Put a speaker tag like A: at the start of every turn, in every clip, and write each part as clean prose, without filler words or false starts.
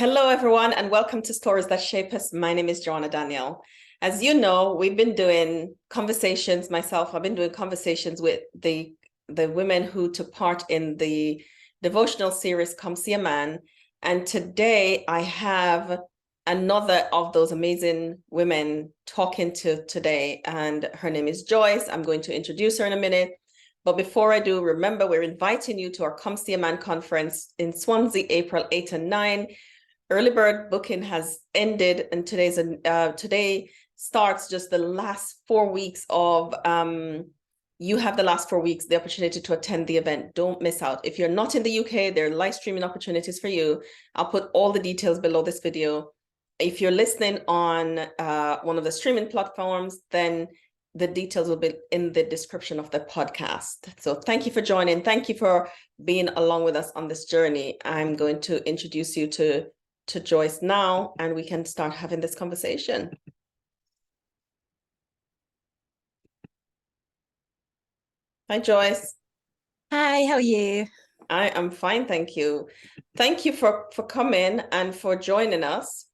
A: Hello, everyone, and welcome to Stories That Shape Us. My name is Joanna Daniel. As you know, we've been doing conversations. I've been doing conversations with the women who took part in the devotional series, Come See a Man. And today I have another of those amazing women talking to today, and her name is Joyce. I'm going to introduce her in a minute. But before I do, remember, we're inviting you to our Come See a Man conference in Swansea, April 8 and 9. Early bird booking has ended, and today starts just the last 4 weeks of you have the last 4 weeks the opportunity to attend the event. Don't miss out. If you're not in the UK, there are live streaming opportunities for you. I'll put all the details below this video. If you're listening on one of the streaming platforms, then the details will be in the description of the podcast. So thank you for joining. Thank you for being along with us on this journey. I'm going to introduce you to Joyce now, and we can start having this conversation. Hi, Joyce.
B: Hi, how are you?
A: I am fine, thank you. Thank you for coming and for joining us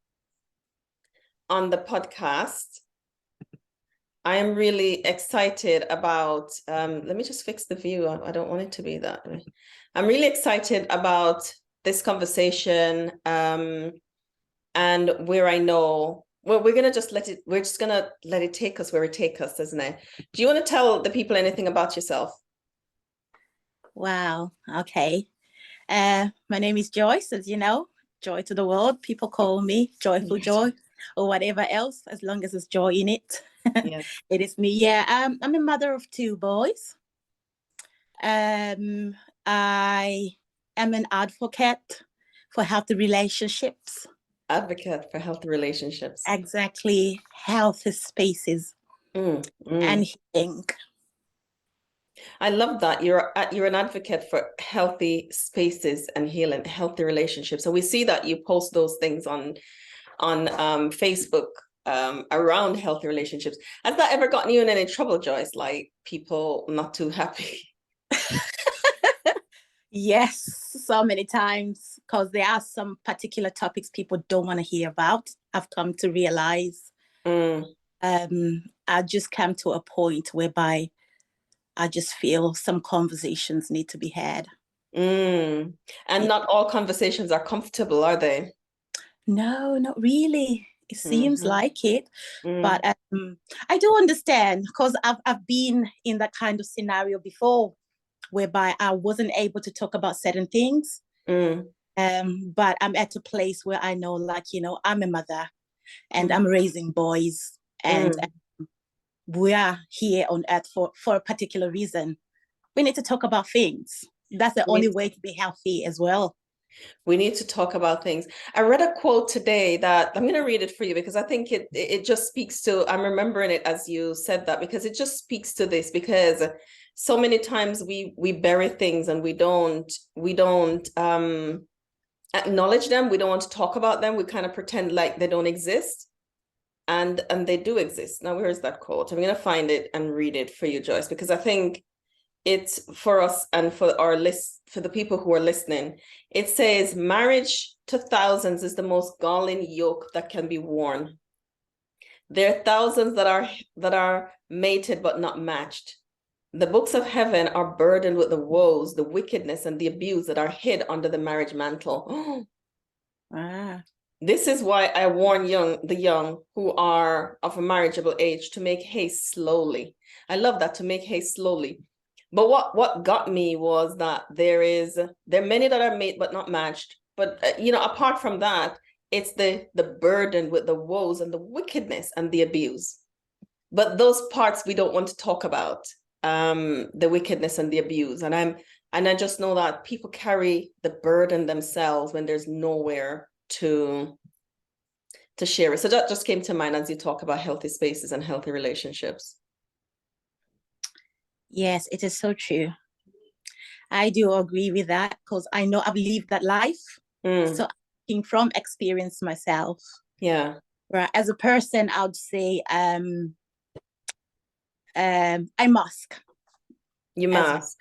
A: on the podcast. I am really excited about, let me just fix the view. I don't want it to be that way. I'm really excited about this conversation, and where I know, well, we're just gonna let it take us where it takes us, isn't it? Do you want to tell the people anything about yourself?
B: Wow, okay. My name is Joyce, as you know, joy to the world. People call me Joyful Joy or whatever else, as long as there's joy in it.
A: Yes.
B: It is me. Yeah, I'm a mother of 2 boys. I am an advocate for healthy relationships.
A: Advocate for healthy relationships.
B: Exactly, healthy spaces and healing.
A: I love that you're an advocate for healthy spaces and healing, healthy relationships. So we see that you post those things on Facebook around healthy relationships. Has that ever gotten you in any trouble, Joyce? Like people not too happy?
B: Yes, so many times, because there are some particular topics people don't want to hear about. I've come to realize. I just come to a point whereby I just feel some conversations need to be had.
A: And not all conversations are comfortable, are they?
B: No, not really. It seems like it. But I do understand, because I've been in that kind of scenario before, whereby I wasn't able to talk about certain things. But I'm at a place where I know, I'm a mother and I'm raising boys, and we are here on earth for a particular reason. We need to talk about things. That's the only way to be healthy as well.
A: We need to talk about things. I read a quote today that I'm going to read it for you, because I think it just speaks to, I'm remembering it as you said that, because it just speaks to this, because so many times we bury things and we don't acknowledge them. We don't want to talk about them. We kind of pretend like they don't exist, and they do exist. Now, where is that quote? I'm going to find it and read it for you, Joyce, because I think it's for us and for for the people who are listening. It says, marriage to thousands is the most galling yoke that can be worn. There are thousands that are mated but not matched. The books of heaven are burdened with the woes, the wickedness, and the abuse that are hid under the marriage mantle. This is why I warn the young who are of a marriageable age to make haste slowly. I love that, to make haste slowly. But what got me was that there are many that are made but not matched. But apart from that, it's the burden with the woes and the wickedness and the abuse. But those parts we don't want to talk about, the wickedness and the abuse. And I just know that people carry the burden themselves when there's nowhere to share it. So that just came to mind as you talk about healthy spaces and healthy relationships.
B: Yes, it is so true. I do agree with that, because I know I've lived that life. So I'm speaking from experience myself.
A: Yeah.
B: Right. As a person, I would say I mask.
A: You mask?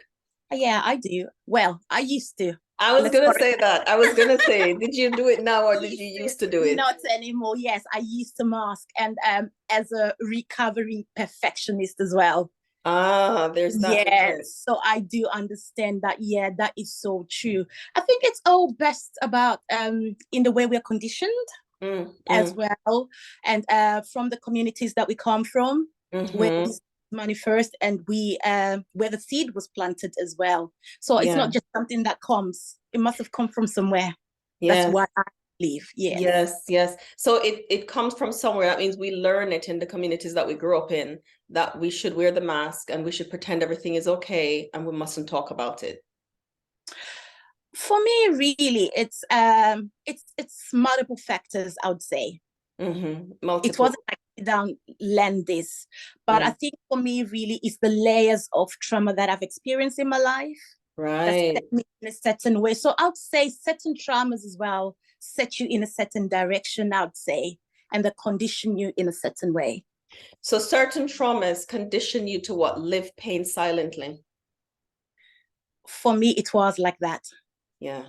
B: Yeah, I do. Well, I used to.
A: I was
B: Let's
A: gonna
B: correct.
A: say that. I was gonna say, did you do it now or did you used to do it?
B: Not anymore. Yes, I used to mask, and as a recovering perfectionist as well.
A: Ah, there's that as well.
B: Yes, so I do understand that. Yeah, that is so true. I think it's all best about in the way we're conditioned as well, and from the communities that we come from, where this manifest, and we where the seed was planted as well. So it's not just something that comes; it must have come from somewhere. That's what I believe. Yes.
A: Yes, yes. So it comes from somewhere. That means we learn it in the communities that we grew up in, that we should wear the mask and we should pretend everything is okay and we mustn't talk about it.
B: For me, really, it's multiple factors, I would say.
A: Multiple.
B: It wasn't like down learn this, but I think for me, really, it's the layers of trauma that I've experienced in my life. That set me in a certain way. So I would say certain traumas as well set you in a certain direction, I would say, and they condition you in a certain way.
A: So certain traumas condition you to what? Live pain silently.
B: For me, it was like that.
A: Yeah.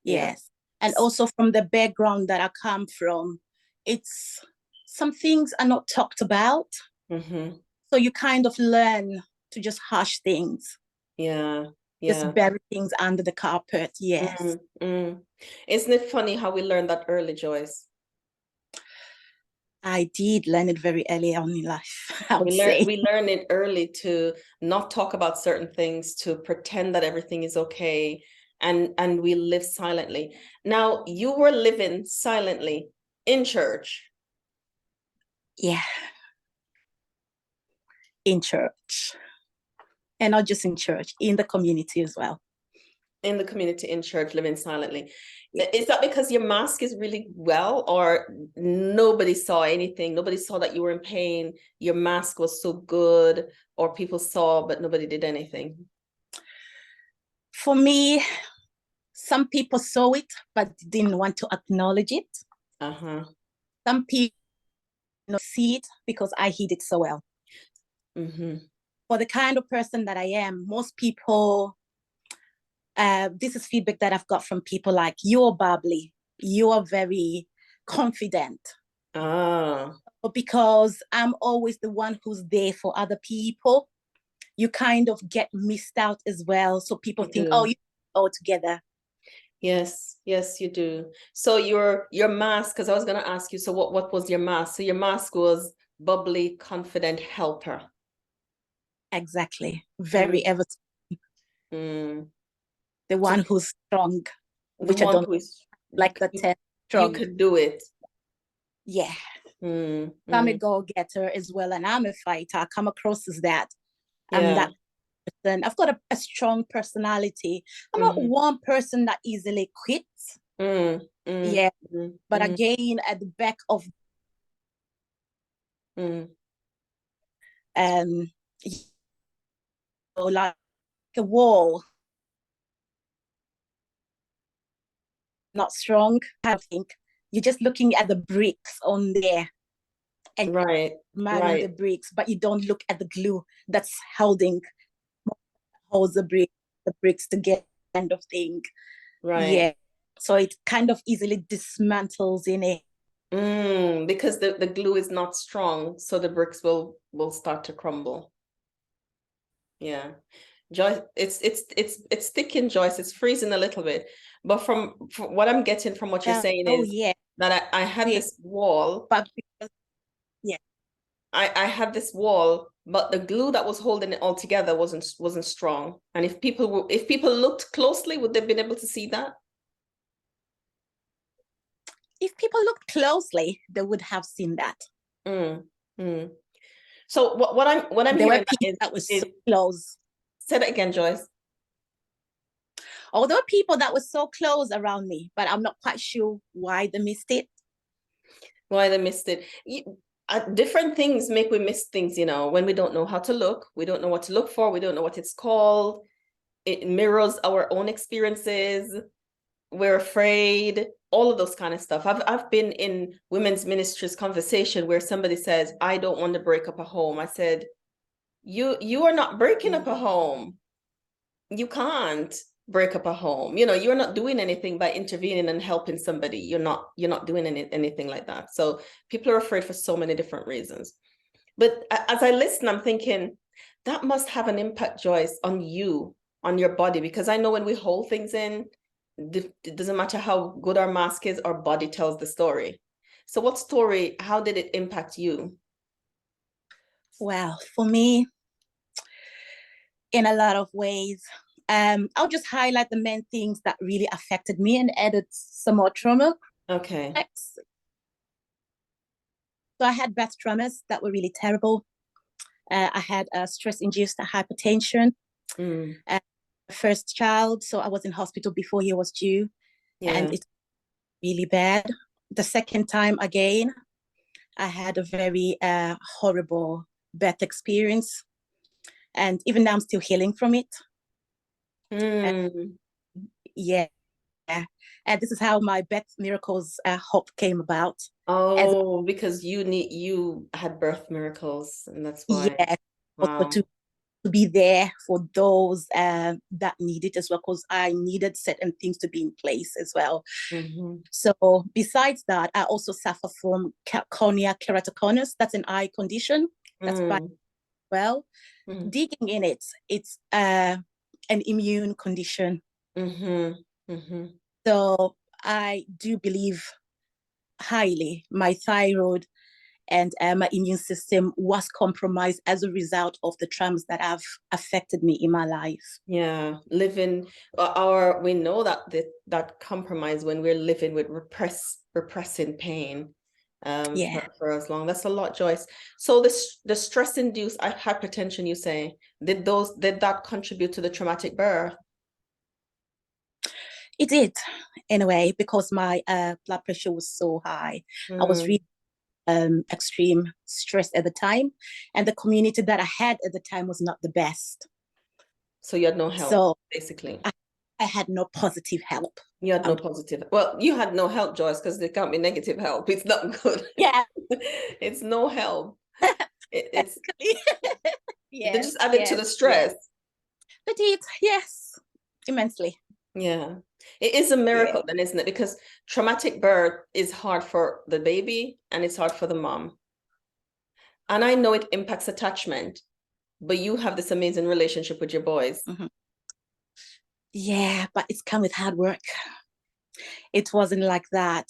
B: Yes. And also from the background that I come from, it's some things are not talked about. So you kind of learn to just hush things.
A: Yeah.
B: Just bury things under the carpet. Yes.
A: Isn't it funny how we learned that early, Joyce?
B: I did learn it very early on in life, I would
A: say.
B: say.
A: We learn it early to not talk about certain things, to pretend that everything is okay, and we live silently. Now, you were living silently in church.
B: Yeah. In church. And not just in church, in the community as well.
A: In the community, in church, living silently. Is that because your mask is really well, or nobody saw anything? Nobody saw that you were in pain. Your mask was so good, or people saw, but nobody did anything?
B: For me, some people saw it, but didn't want to acknowledge it. Some people don't see it because I hid it so well. For the kind of person that I am, most people, this is feedback that I've got from people like, you're bubbly, you're very confident. Because I'm always the one who's there for other people, you kind of get missed out as well. So people think, oh, you're all together.
A: Yes, yes, you do. So your mask, because I was going to ask you, so what was your mask? So your mask was bubbly, confident helper.
B: Exactly. Very ever. The one who's strong, which I don't like the term strong.
A: You could do it.
B: Yeah. I'm a go-getter as well, and I'm a fighter. I come across as that. I'm that person. I've got a strong personality. I'm not one person that easily quits. But again, at the back of like a wall, not strong. I think you're just looking at the bricks on there, and man the bricks, but you don't look at the glue that's holds the bricks together, kind of thing. Yeah. So it kind of easily dismantles in it.
A: Because the glue is not strong, so the bricks will start to crumble. Yeah. Joyce, it's sticking, Joyce. It's freezing a little bit. But from what I'm getting from what you're saying is that I had this wall.
B: But
A: I had this wall, but the glue that was holding it all together wasn't strong. And if people looked closely, would they have been able to see that?
B: If people looked closely, they would have seen that.
A: So what I'm
B: there
A: hearing
B: were people that was so close.
A: Say that again, Joyce.
B: Oh, there were people that were so close around me, but I'm not quite sure why they missed it.
A: Why they missed it? Different things make we miss things, when we don't know how to look, we don't know what to look for, we don't know what it's called. It mirrors our own experiences. We're afraid, all of those kind of stuff. I've been in women's ministries conversation where somebody says, I don't want to break up a home. I said, you are not breaking up a home. You can't. break up a home. You're not doing anything by intervening and helping somebody. You're not doing anything like that. So people are afraid for so many different reasons. But as I listen, I'm thinking that must have an impact, Joyce, on you, on your body, because I know when we hold things in, it doesn't matter how good our mask is, our body tells the story. So how did it impact you?
B: Well, for me, in a lot of ways, I'll just highlight the main things that really affected me and added some more trauma.
A: Okay.
B: So I had birth traumas that were really terrible. I had stress-induced hypertension. First child, so I was in hospital before he was due, and it's really bad. The second time again, I had a very horrible birth experience, and even now I'm still healing from it. Yeah. And this is how my birth miracles hope came about.
A: Oh, because you had birth miracles, and that's why.
B: Yeah.
A: Wow.
B: To be there for those that need it as well, because I needed certain things to be in place as well. So besides that, I also suffer from cornea keratoconus. That's an eye condition. That's digging in it. It's an immune condition. So I do believe highly my thyroid and my immune system was compromised as a result of the traumas that have affected me in my life.
A: Yeah, we know that compromise when we're living with repressing pain for as long. That's a lot, Joyce. So the stress-induced hypertension, you say, did that contribute to the traumatic birth?
B: It did, in a way, because my blood pressure was so high. I was really extreme stress at the time, and the community that I had at the time was not the best.
A: So you had no help, basically.
B: I had no positive help.
A: You had no positive. Well, you had no help, Joyce, because there can't be negative help. It's not good.
B: Yeah.
A: It's no help. It's
B: yeah.
A: They just added to the stress.
B: They did, yes, immensely.
A: Yeah. It is a miracle then, isn't it? Because traumatic birth is hard for the baby and it's hard for the mom. And I know it impacts attachment, but you have this amazing relationship with your boys.
B: Yeah, but it's come with hard work. It wasn't like that.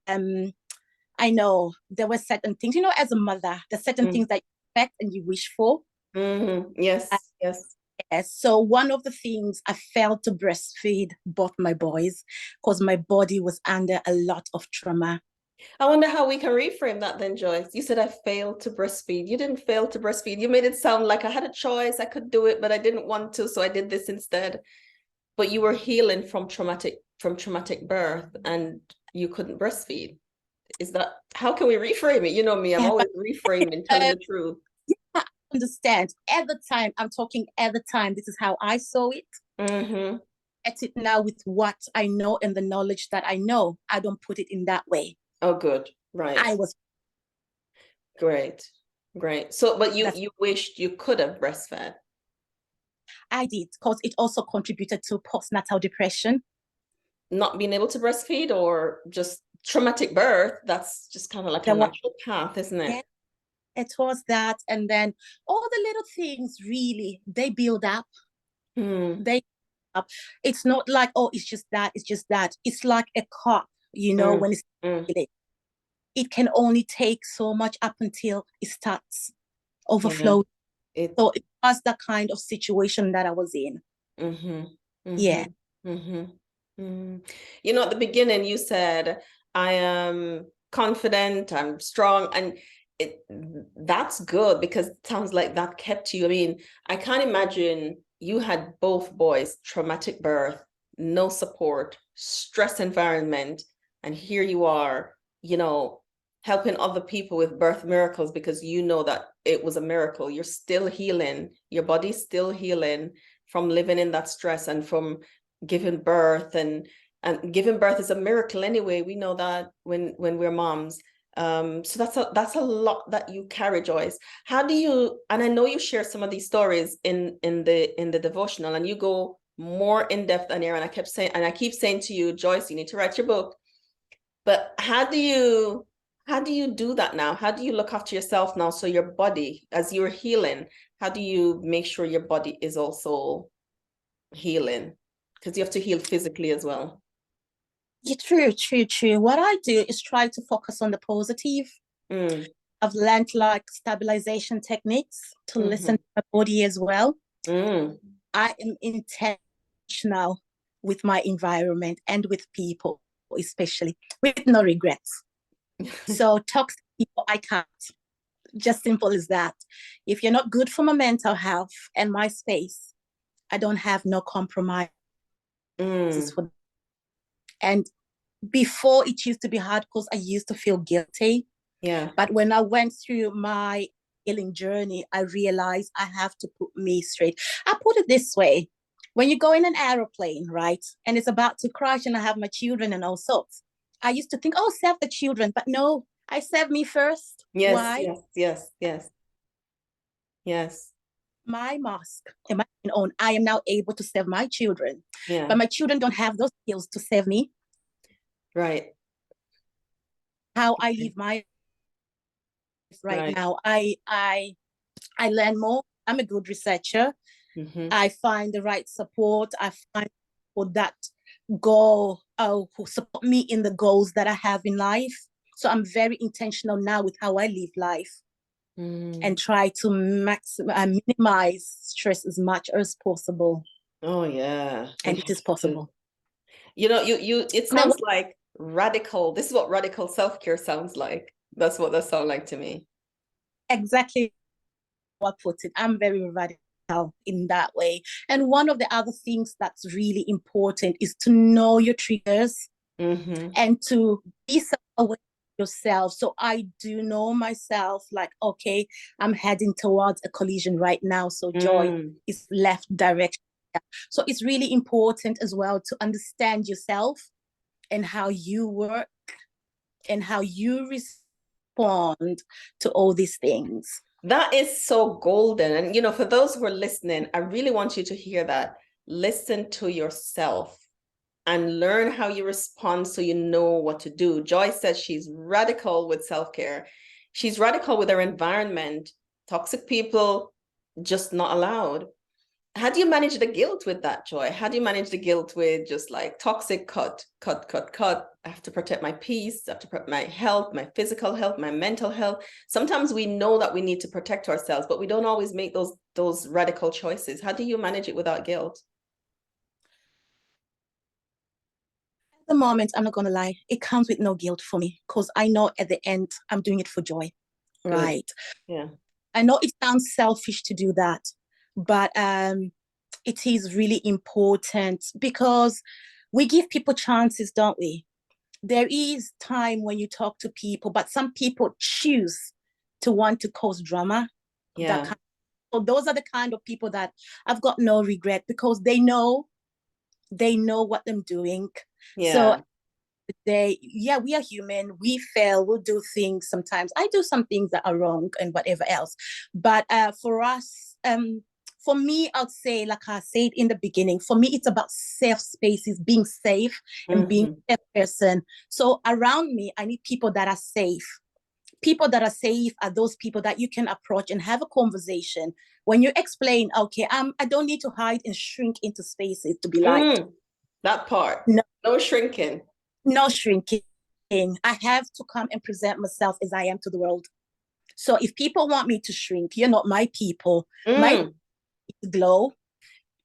B: I know there were certain things, as a mother, there's certain things that you expect and you wish for.
A: Yes, yes.
B: So one of the things, I failed to breastfeed both my boys because my body was under a lot of trauma.
A: I wonder how we can reframe that then, Joyce. You said I failed to breastfeed. You didn't fail to breastfeed. You made it sound like I had a choice. I could do it, but I didn't want to, so I did this instead. But you were healing from traumatic birth and you couldn't breastfeed. How can we reframe it? You know me, I'm always reframing, telling the truth.
B: Yeah, I understand. At the time, I'm talking at the time, this is how I saw it. At it now with what I know and the knowledge that I know, I don't put it in that way.
A: Oh, good. Right.
B: I was
A: great. So, but you wished you could have breastfed.
B: I did, because it also contributed to postnatal depression.
A: Not being able to breastfeed, or just traumatic birth? That's just kind of like a natural path, isn't it?
B: Yeah, it was that. And then all the little things, really, they build up. It's not like, oh, it's just that. It's like a cup, when it's it can only take so much up until it starts overflowing. So it was that kind of situation that I was in. Yeah.
A: At the beginning you said, I am confident, I'm strong, and that's good, because it sounds like that kept you. I mean, I can't imagine you had both boys, traumatic birth, no support, stress environment, and here you are, helping other people with birth miracles, because that it was a miracle. You're still healing, your body's still healing from living in that stress and from giving birth, and giving birth is a miracle anyway. We know that when we're moms. So that's a lot that you carry, Joyce. How do you, and I know you share some of these stories in the devotional, and you go more in depth on here. And I keep saying to you, Joyce, you need to write your book. But how do you do that now? How do you look after yourself now? So your body, as you're healing, how do you make sure your body is also healing? Because you have to heal physically as well.
B: Yeah, true. What I do is try to focus on the positive. I've learned like stabilization techniques to listen to my body as well. I am intentional with my environment and with people, especially with no regrets. So toxic people, I can't. Just simple as that. If you're not good for my mental health and my space, I don't have no compromises for. And before, it used to be hard because I used to feel guilty.
A: Yeah.
B: But when I went through my healing journey, I realized I have to put me straight. I put it this way. When you go in an aeroplane, right, and it's about to crash and I have my children and all sorts, I used to think, oh, save the children. But no, I save me first.
A: Yes,
B: Why?
A: yes.
B: My mask and my own, I am now able to save my children.
A: Yeah.
B: But my children don't have those skills to save me.
A: Right.
B: How I live my right now, I learn more. I'm a good researcher. I find the right support. I find people that go who support me in the goals that I have in life. So I'm very intentional now with how I live life and try to minimize stress as much as possible.
A: Oh yeah.
B: And it is possible.
A: You know, it sounds like radical. This is what radical self-care sounds like. That's what that sounds like to me.
B: Exactly what I put it. I'm very radical in that way. And one of the other things that's really important is to know your triggers and to be aware of yourself. So I do know myself, like, okay, I'm heading towards a collision right now. So joy is left direction. So it's really important as well to understand yourself and how you work and how you respond to all these things.
A: That is so golden. And, you know, for those who are listening, I really want you to hear that. Listen to yourself and learn how you respond so you know what to do. Joy says she's radical with self-care. She's radical with her environment. Toxic people, just not allowed. How do you manage the guilt with that, Joy? How do you manage the guilt with just like toxic cut? I have to protect my peace. I have to protect my health, my physical health, my mental health. Sometimes we know that we need to protect ourselves, but we don't always make those radical choices. How do you manage it without guilt?
B: At the moment, I'm not going to lie, it comes with no guilt for me because I know at the end I'm doing it for joy. Good. Right.
A: Yeah.
B: I know it sounds selfish to do that, but it is really important because we give people chances, don't we? There is time when you talk to people, but some people choose to want to cause drama.
A: Yeah.
B: So those are the kind of people that I've got no regret because they know what they're doing.
A: Yeah.
B: So we are human, we fail, we'll do things sometimes. I do some things that are wrong and whatever else. But for us, for me, I'd say, like I said in the beginning, for me, it's about safe spaces, being safe and being a person. So around me, I need people that are safe. People that are safe are those people that you can approach and have a conversation. When you explain, okay, I don't need to hide and shrink into spaces to be liked.
A: That part. No shrinking.
B: No shrinking. I have to come and present myself as I am to the world. So if people want me to shrink, you're not my people. My glow.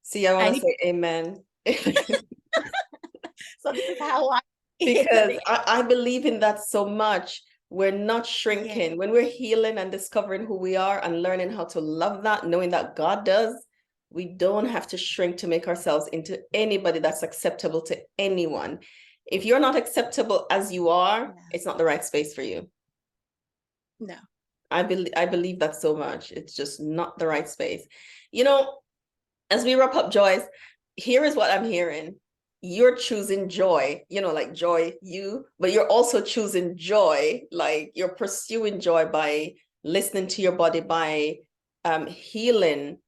A: See, I want to say amen.
B: So this is how I
A: because I believe in that so much. We're not shrinking. When we're healing and discovering who we are and learning how to love that, knowing that God does, we don't have to shrink to make ourselves into anybody that's acceptable to anyone. If you're not acceptable as you are, it's not the right space for you.
B: No.
A: I believe that so much. It's just not the right space. You know, as we wrap up, Joyce, here is what I'm hearing. You're choosing joy, you know, like joy, but you're also choosing joy, like you're pursuing joy by listening to your body, by healing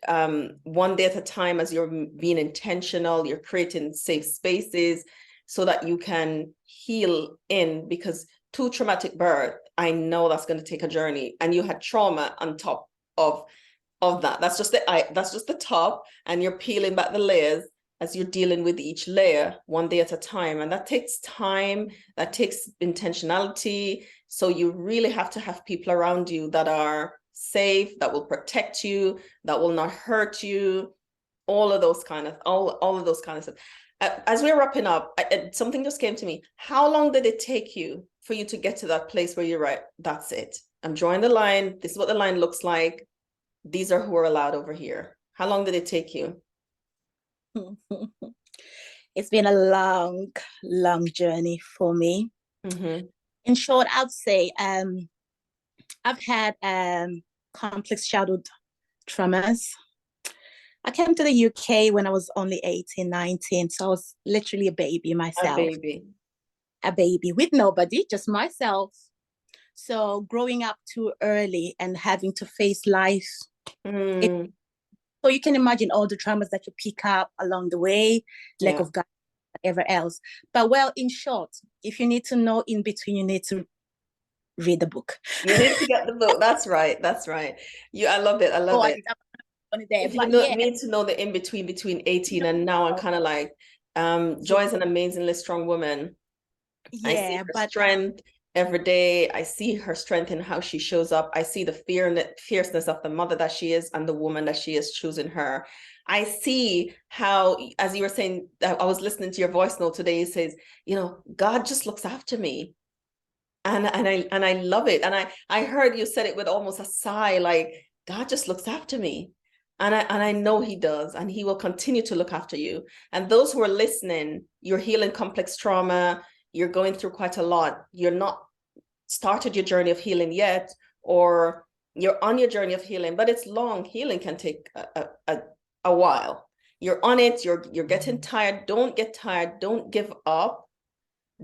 A: one day at a time, as you're being intentional, you're creating safe spaces so that you can heal in, because two traumatic birth, I know that's going to take a journey, and you had trauma on top of that. That's just the top, and you're peeling back the layers as you're dealing with each layer one day at a time. And that takes time, that takes intentionality. So you really have to have people around you that are safe, that will protect you, that will not hurt you, all of those kind of stuff. As we're wrapping up, something just came to me. How long did it take you for you to get to that place where you're right, that's it, I'm drawing the line, this is what the line looks like, these are who are allowed over here? How long did it take you?
B: It's been a long journey for me.
A: Mm-hmm.
B: In short, I'd say I've had complex childhood traumas. I came to the UK when I was only 18, 19, so I was literally a baby myself. A baby with nobody, just myself. So growing up too early and having to face life. So you can imagine all the traumas that you pick up along the way, lack of guidance, whatever else. But well, in short, if you need to know in between, you need to read the book.
A: You need to get the book. That's right. I love it. If you need to know the in between 18 and now, I'm kind of like, Joy is an amazingly strong woman. I see her strength every day. I see her strength in how she shows up. I see the fierceness of the mother that she is and the woman that she is choosing her. I see how, as you were saying, I was listening to your voice note today. It says, God just looks after me. And I love it. And I heard you said it with almost a sigh, like, God just looks after me. And I know he does, and he will continue to look after you. And those who are listening, you're healing complex trauma, you're going through quite a lot. You're not started your journey of healing yet, or you're on your journey of healing, but it's long. Healing can take a while. You're on it, you're getting tired. Don't get tired. Don't give up.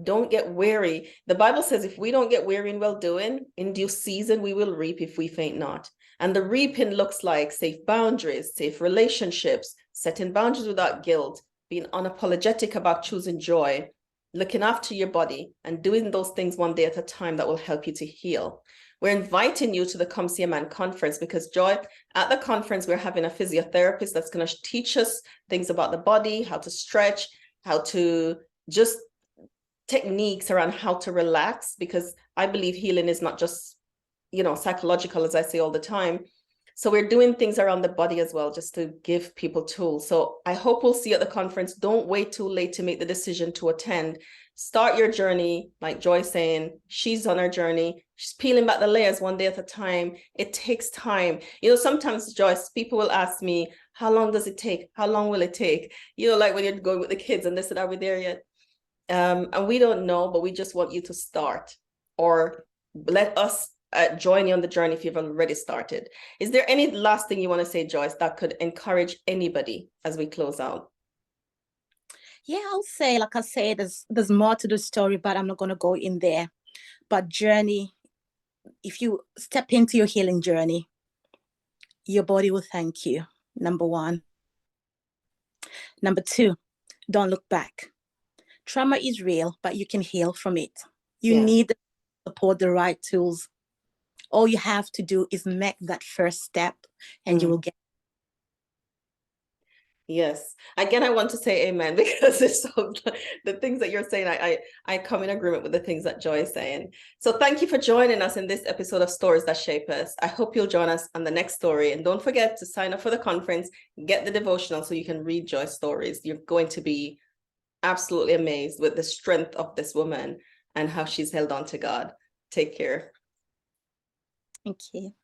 A: Don't get weary. The Bible says if we don't get weary in well doing, in due season we will reap if we faint not. And the reaping looks like safe boundaries, safe relationships, setting boundaries without guilt, being unapologetic about choosing joy, looking after your body, and doing those things one day at a time that will help you to heal. We're inviting you to the Come See a Man conference because, Joy, at the conference, we're having a physiotherapist that's going to teach us things about the body, how to stretch, how to just techniques around how to relax, because I believe healing is not just, psychological, as I say all the time. So we're doing things around the body as well, just to give people tools. So I hope we'll see you at the conference. Don't wait too late to make the decision to attend. Start your journey, like Joy's saying, she's on her journey. She's peeling back the layers one day at a time. It takes time. Sometimes, Joyce, people will ask me, how long does it take? How long will it take? Like when you're going with the kids and they said, are we there yet? And we don't know, but we just want you to start, or let us join you on the journey if you've already started. Is there any last thing you want to say, Joyce, that could encourage anybody as we close out?
B: Yeah, I'll say, like I said, there's more to the story, but I'm not going to go in there. But journey, if you step into your healing journey, your body will thank you, number one. Number two, don't look back. Trauma is real, but you can heal from it. You need the support, the right tools. All you have to do is make that first step and you will get.
A: Yes. Again, I want to say amen, because it's the things that you're saying, I come in agreement with the things that Joy is saying. So thank you for joining us in this episode of Stories That Shape Us. I hope you'll join us on the next story. And don't forget to sign up for the conference, get the devotional so you can read Joy's stories. You're going to be absolutely amazed with the strength of this woman and how she's held on to God. Take care.
B: Thank you.